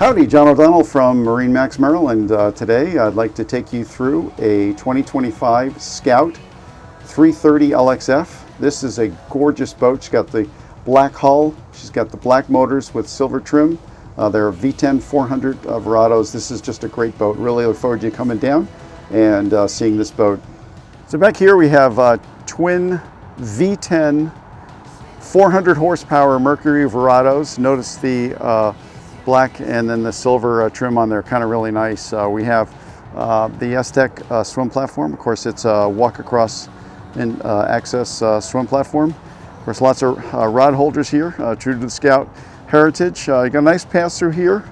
Howdy, John O'Donnell from MarineMax Maryland. Today I'd like to take you through a 2025 Scout 330 LXF. This is a gorgeous boat. She's got the black hull, she's got the black motors with silver trim. They're V10 400 Verados. This is just a great boat. Really look forward to you coming down and seeing this boat. So back here we have twin V10 400 horsepower Mercury Verados. Notice the black and then the silver trim on there, kind of really nice. We have the S-Tech swim platform. Of course, it's a walk across and access swim platform. Of course, lots of rod holders here, true to the Scout heritage. You got a nice pass through here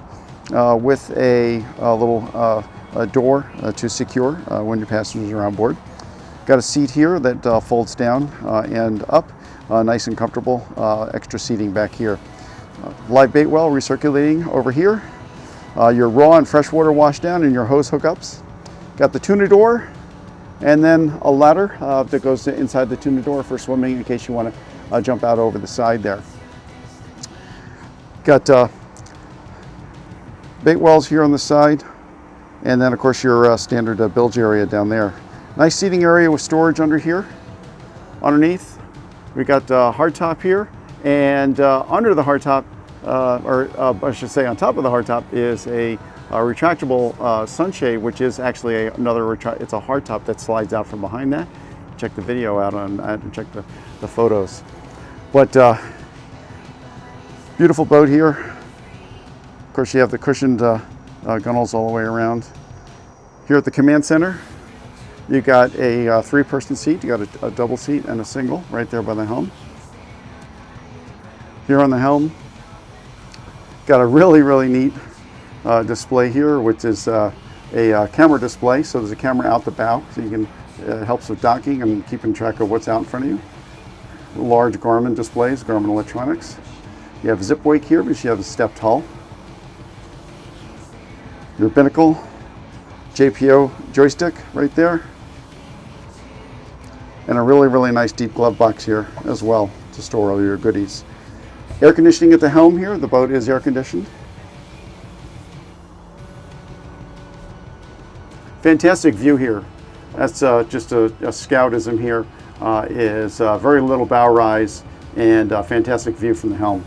with a little door to secure when your passengers are on board. Got a seat here that folds down and up, nice and comfortable. Extra seating back here. Live bait well recirculating over here. Your raw and freshwater washdown and your hose hookups. Got the tuna door and then a ladder that goes inside the tuna door for swimming in case you want to jump out over the side there. Got bait wells here on the side, and then of course your standard bilge area down there. Nice seating area with storage under here. Underneath we got hardtop here, and under the hardtop, or I should say on top of the hardtop, is a retractable sunshade, which is actually another it's a hardtop that slides out from behind that. Check the video out on that and check the photos. But beautiful boat here. Of course, you have the cushioned gunnels all the way around. Here at the command center, you got a three-person seat. You got a double seat and a single right there by the helm. Here on the helm, got a really neat display here, which is a camera display. So there's a camera out the bow, so you can it helps with docking and keeping track of what's out in front of you. Large Garmin displays, Garmin electronics. You have zip wake here because you have a stepped hull. Your binnacle, JPO joystick right there, and a really nice deep glove box here as well to store all your goodies. Air conditioning at the helm here. The boat is air conditioned. Fantastic view here. That's just a Scoutism here. Is very little bow rise and fantastic view from the helm.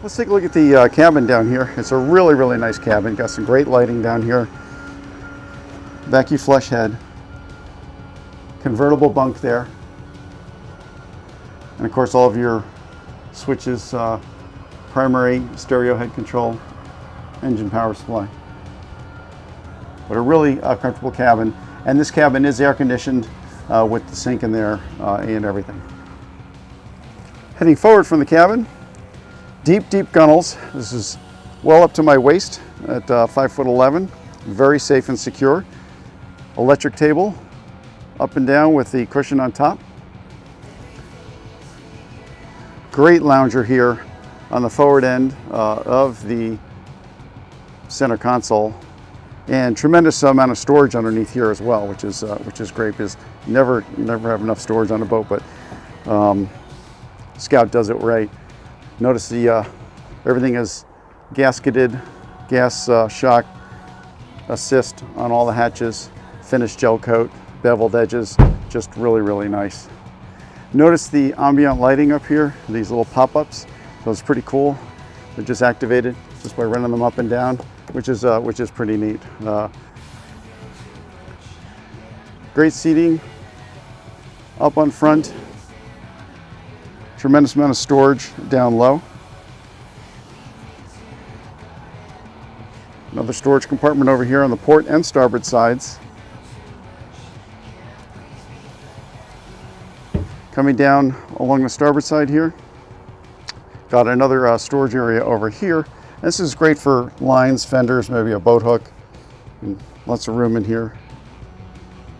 Let's take a look at the cabin down here. It's a really nice cabin. Got some great lighting down here. Vacuum flush head. Convertible bunk there. And of course all of your switches, primary stereo head control, engine power supply. But a really comfortable cabin, and this cabin is air conditioned with the sink in there and everything. Heading forward from the cabin, deep gunnels. This is well up to my waist at 5'11", very safe and secure. Electric table up and down with the cushion on top. Great lounger here on the forward end of the center console, and tremendous amount of storage underneath here as well, which is great because you never have enough storage on a boat, but Scout does it right. Notice the everything is gasketed, gas shock assist on all the hatches, finished gel coat, beveled edges, just really nice. Notice the ambient lighting up here, these little pop-ups. Those are pretty cool. They're just activated just by running them up and down, which is pretty neat. Great seating up on front. Tremendous amount of storage down low. Another storage compartment over here on the port and starboard sides. Coming down along the starboard side here, got another storage area over here. This is great for lines, fenders, maybe a boat hook, and lots of room in here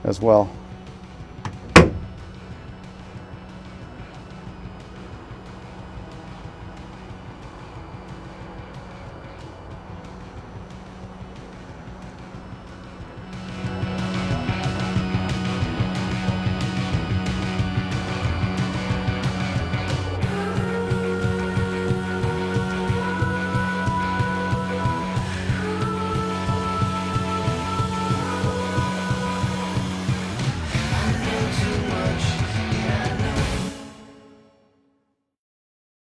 as well.